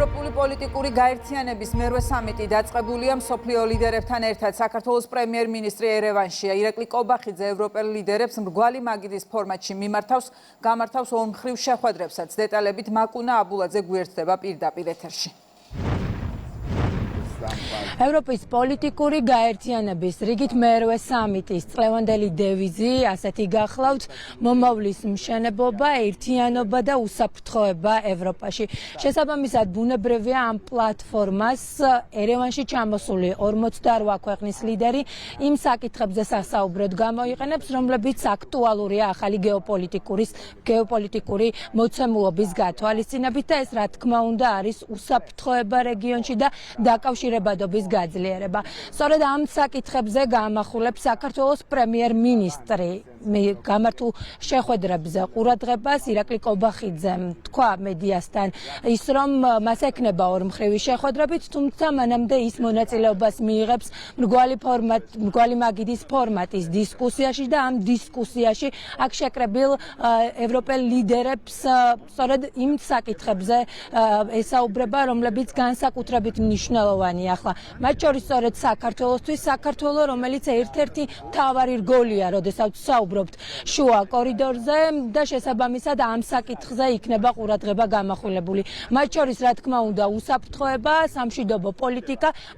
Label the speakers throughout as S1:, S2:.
S1: ევროპული პოლიტიკური გაერთიანების მერვე სამიტი დაწყებულია მსოფლიო ლიდერებთან ერთად. საქართველოს პრემიერ-მინისტრი ერევანშია. ირაკლი კობახიძე ევროპელ ლიდერებს მრგვალი მაგიდის ფორმატში გამართავს ორმხრივ შეხვედრებსაც. დეტალებით მაკუნა აბულაძე გვერდდება პირდაპირ ეთერში.
S2: ევროპის პოლიტიკური გაერთიანების რიგით მერვე სამიტის წლევანდელი დევიზი ასეთი გახლავთ: მომავლის მშენებლობა, ერთიანობა და უსაფრთხოება ევროპაში. შესაბამისად, ბუნებრივია ამ პლატფორმას ერევანში ჩამოსული 48 ქვეყნის ლიდერი იმ საკითხებზე სასაუბროდ გამოიყენებს, რომლებიც აქტუალურია ახალი გეოპოლიტიკური მოცემულობის გათვალისწინებით და ეს, რა თქმა უნდა, არის უსაფრთხოება რეგიონში და დაკავშირებადობის გაძლიერება. სწორედ ამ საკითხებზე გაამახვილებს საქართველოს პრემიერ-მინისტრი გამართულ შეხვედრებზე ყურადღებას. ირაკლი კობახიძემ თქვა მედიასთან ის, რომ მას ექნება ორმხრივი შეხვედრებით, თუმცა მანამდე ის მონაწილეობას მიიღებს მრგვალი მაგიდის ფორმატის დისკუსიაში და ამ დისკუსიაში აქ შეკრებილ ევროპელ ლიდერებს სწორედ იმ საკითხებზე ესაუბრება, რომლებიც განსაკუთრებით მნიშვნელოვანია ახლა. მათ შორის სწორედ საქართველოს, რომელიც ერთ-ერთი მთავარი რგოლია, როდესაც საუბრობთ შუა კორიდორზე და შესაბამისად ამ საკითხზე იქნება ყურადღება გამახვილებული. მათ შორის, რა თქმა უნდა, უსაფრთხოება, სამშვიდობო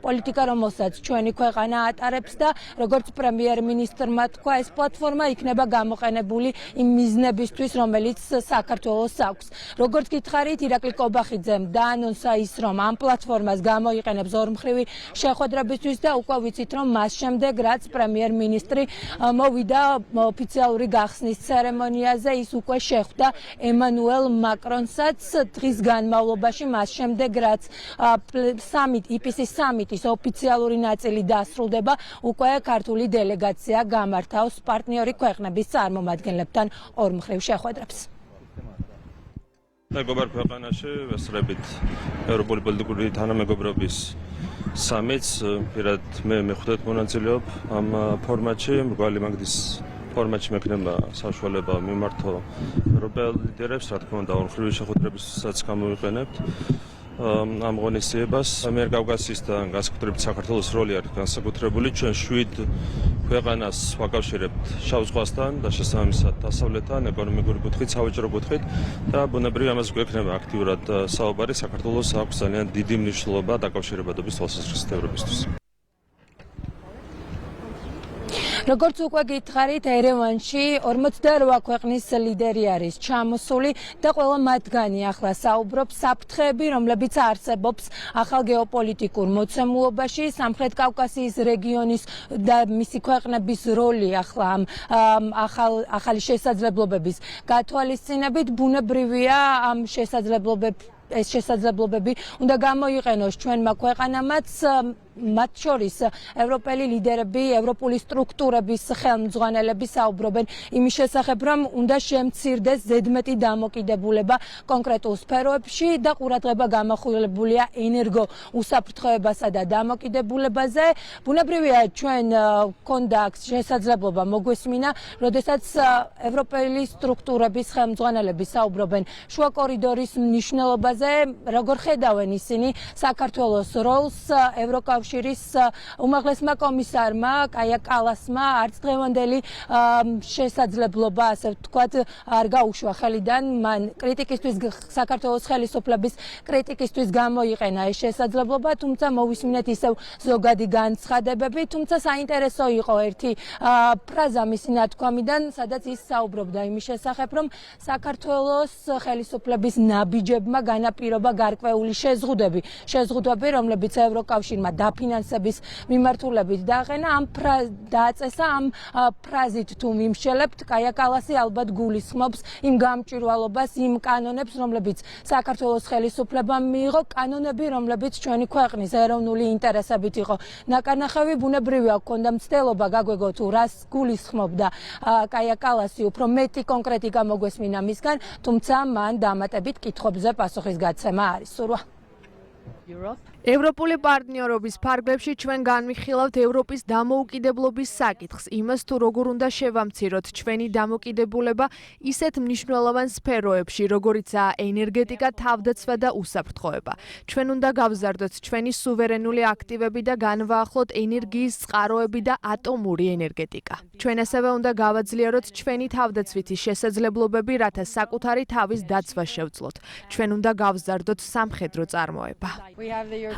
S2: პოლიტიკა, რომელსაც ჩვენი ქვეყანა ატარებს და როგორც პრემიერ-მინისტრმა თქვა, ეს პლატფორმა იქნება გამოყენებული იმ მიზნებისთვის, რომელიც საქართველოს აქვს. როგორც გითხარით, ირაკლი კობახიძემ დაანონსა ის, რომ ამ პლატფორმას გამოიყენებს ორმხრივი შეხვედრებისთვის და უკვე ვიცით, რომ მას შემდეგ, რაც პრემიერ-მინისტრი მოვიდა ოფიციალური გახსნის ცერემონიაზე, ის უკვე შეხვდა ემანუელ მაკრონსაც დღის განმავლობაში, მას შემდეგ, რაც IPC სამიტის ოფიციალური ნაწილი დასრულდება, უკვე ქართული დელეგაცია გამართავს პარტნიორი ქვეყნების წარმომადგენლებთან ორმხრივ შეხვედრებს.
S3: მეგობრ ქვეყანაში ვესწრებით ევროპული პოლიტიკური თანამეგობრობის სამიტს. პირად მე მეხუთედ მონაწილეობ ამ ფორმატში. მრგვალი მაგიდის ფორმატში მექნება საშუალება მიმართო ევროპელ ლიდერებს, რა თქმა უნდა, ორმხრივი შეხვედრებისაც გამოვიყენებთ ამ ღონისძიებას. ამიერკავკასიისთან განსაკუთრებით საქართველოს როლი არის განსაკუთრებული. ჩვენ 7 ქვეყანას ვაკავშირებთ შავ ზღვასთან და შესაბამისად დასავლეთთან, ეკონომიკური კუთხით, სავაჭრო კუთხით და ბუნებრივია ამას გვექნება აქტიურად საუბარი. საქართველოს აქვს ძალიან დიდი მნიშვნელობა დაკავშირებადობის თვალსაზრისით ევროპისთვის.
S2: როგორც უკვე გითხარით, ერევანში 48 ქვეყნის ლიდერი არის ჩამოსული და ყველა მათგანი ახლა საუბრობს საფრთხეები, რომლებიც არსებობს ახალ გეოპოლიტიკურ მოცემულობაში. სამხრეთ კავკასიის რეგიონის და მისი ქვეყნების როლი ახლა ახალი შესაძლებლობების გათვალისწინებით ბუნებრივია ამ შესაძლებლობები უნდა გამოიყენოს ჩვენმა ქვეყანამაც, მათ შორის ევროპელი ლიდერები, ევროპული სტრუქტურების ხელმძღვანელები საუბრობენ იმის შესახებ, რომ უნდა შემცირდეს ზედმეტი დამოკიდებულება კონკრეტულ სფეროებში და ყურადღება გამახვილებულია ენერგო უსაფრთხოებასა და დამოკიდებულებაზე. ბუნებრივია ჩვენ გქონდა შესაძლებლობა მოგვესმინა, როდესაც ევროპელი სტრუქტურების ხელმძღვანელები საუბრობენ შუა კორიდორის მნიშვნელობაზე, როგორ ხედავენ ისინი საქართველოს როლს ევროკავშირის უმაღლესმა კომისარმა კაია კალასმა არც დღევანდელი შესაძლებლობა, ასე ვთქვათ, არ გაუშვა ხელიდან. მან საქართველოს ხელისუფლების კრიტიკისთვის გამოიყენა ეს შესაძლებლობა, თუმცა მოვისმინეთ ისევ ზოგადი განცხადებები. თუმცა საინტერესო იყო ერთი ფრაზა მისი ნათქვამიდან, სადაც ის საუბრობდა იმის შესახებ, რომ საქართველოს ხელისუფლების ნაბიჯებმა განაპირობა გარკვეული შეზღუდვები, რომლებიც ევროკავშირმა დაფინანსების მიმართულებით დააყენა. დააწესა ამ ფრაზით თუ მიმშელებთ, კაია კალასი ალბათ გულისხმობს იმ გამჭვირვალობას, იმ კანონებს, რომლებიც საქართველოს ხელისუფლებამ მიიღო, კანონები, რომლებიც ჩვენი ქვეყნის ეროვნული ინტერესებით იყო ნაკარნახევი. ბუნებრივია გქონდა მცდელობა გაგვეგო თუ რას გულისხმობდა კაია კალასი, უფრო მეტი კონკრეტიკა მოგვესმინა მისგან, თუმცა მან დამატებით კითხვებზე პასუხის გაცემა არის სურვა.
S4: ევროპული პარტნიორობის ფარგლებში ჩვენ განვიხილავთ ევროპის დამოუკიდებლობის საკითხს, იმას თუ როგორ უნდა შევამციროთ ჩვენი დამოკიდებულება ისეთ მნიშვნელოვან სფეროებში, როგორიცაა ენერგეტიკა, თავდაცვა და უსაფრთხოება. ჩვენ უნდა გავზარდოთ ჩვენი სუვერენული აქტივები და განვაახლოთ ენერგიის წყაროები და ატომური ენერგეტიკა. ჩვენ ასევე უნდა გავაძლიეროთ ჩვენი თავდაცვითი შესაძლებლობები, რათა საკუთარი თავის დაცვა შევძლოთ. ჩვენ უნდა გავზარდოთ სამხედრო წარმოება.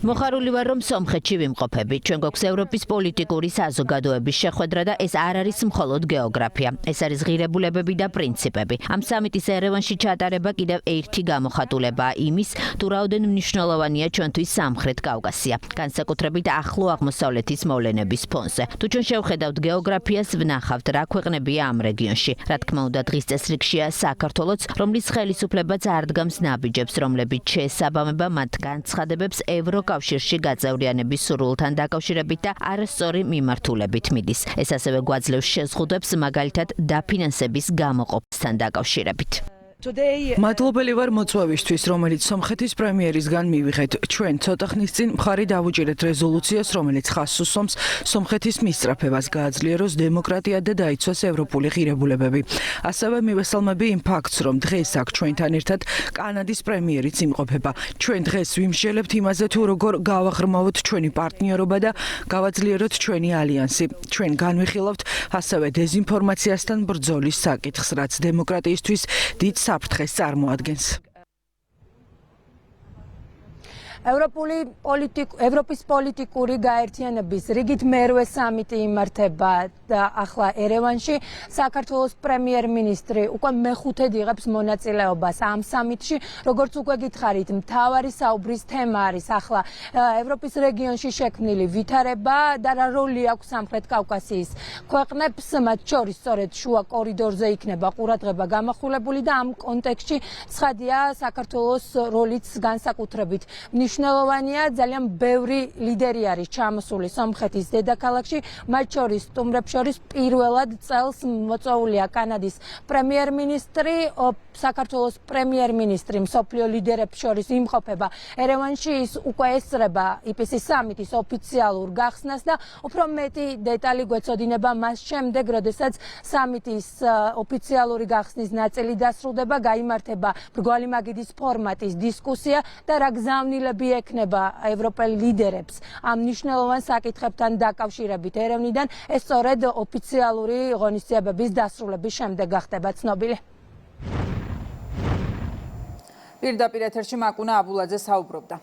S5: მოხარული ვარ, რომ სომხეთში ვიმყოფები. ჩვენ გვაქვს ევროპის პოლიტიკური საზოგადოების შეხვედრა და ეს არ არის მხოლოდ გეოგრაფია. ეს არის ღირებულებები და პრინციპები. ამ სამიტის ერევანში ჩატარება კიდევ ერთი გამოხატულებაა იმის, თუ რაოდენ მნიშვნელოვანია ჩვენთვის სამხრეთ კავკასია, განსაკუთრებით ახლო აღმოსავლეთის მოვლენების ფონზე. თუ ჩვენ შევხედავთ გეოგრაფიას, ვნახავთ, რა ქვეყნებია ამ რეგიონში. რა თქმა უნდა, დღის წესრიგშია საქართველოც, რომლის ხელისუფლებაც არ დგამს ნაბიჯებს, რომლებიც შეესაბამება მათ განცხადებებს ევროკავშირში გაწევრიანების სურვილთან დაკავშირებით და არასწორი მიმართულებით მიდის. ეს ასევე გვაძლევს შეზღუდვებს, მაგალითად დაფინანსების გამოყოფასთან დაკავშირებით.
S6: მადლობელი ვარ მოწვევისთვის, რომელიც სომხეთის პრემიერისგან მივიღეთ. ჩვენ ცოტა ხნის წინ მხარი დავუჭირეთ რეზოლუციას, რომელიც ხაზს უსვამს სომხეთის მისწრაფებას გააძლიეროს დემოკრატია და დაიცვას ევროპული ღირებულებები. ასევე მივესალმები იმ ფაქტს, რომ დღეს აქ ჩვენთან ერთად კანადის პრემიერიც იმყოფება. ჩვენ დღეს ვიმსჯელებთ იმაზე, თუ როგორ გავაღრმავოთ ჩვენი პარტნიორობა და გავაძლიეროთ ჩვენი ალიანსი. ჩვენ განვიხილავთ ასევე დეზინფორმაციასთან ბრძოლის საკითხს, რაც დემოკრატიისთვის დიდ საფრთხეს წარმოადგენს.
S2: ევროპის პოლიტიკური გაერთიანების რიგით მერვე სამიტი იმართება და ახლა ერევანში საქართველოს პრემიერ-მინისტრი უკვე მეხუთედ იღებს მონაწილეობას ამ სამიტში. როგორც უკვე გითხარით, მთავარი საუბრის თემა არის ახლა ევროპის რეგიონში შექმნილი ვითარება და რა როლი აქვს სამხრეთ კავკასიის ქვეყნებს, მათ შორის სწორედ შუა კორიდორზე იქნება ყურადღება გამახვილებული და ამ კონტექსტში ცხადია საქართველოს როლიც განსაკუთრებით მნიშვნელოვანია. ძალიან ბევრი ლიდერი არის ჩამოსული სომხეთის დედაქალაქში, მათ შორის სტუმრებს შორის პირველად წელს მოწვეულია კანადის პრემიერ-მინისტრი, საქართველოს პრემიერ-მინისტრი მსოფლიო ლიდერებს შორის იმყოფება ერევანში. ის უკვე ესწრება IPC სამიტის ოფიციალურ გახსნას და უფრო მეტი დეტალი გვეცოდინება მას შემდეგ, როდესაც სამიტის ოფიციალური გახსნის ნაწილი დასრულდება, გაიმართება მრგვალი მაგიდის ფორმატის დისკუსია და რა გზავნილები ექნება ევროპელ ლიდერებს ამ მნიშვნელოვან საკითხებთან დაკავშირებით ერევნიდან. ეს სწორედ ოფიციალური ღონისძიებების დასრულების შემდეგ გახდება ცნობილი.
S1: პირდაპირ ეთერში მაკუნა აბულაძე საუბრობდა.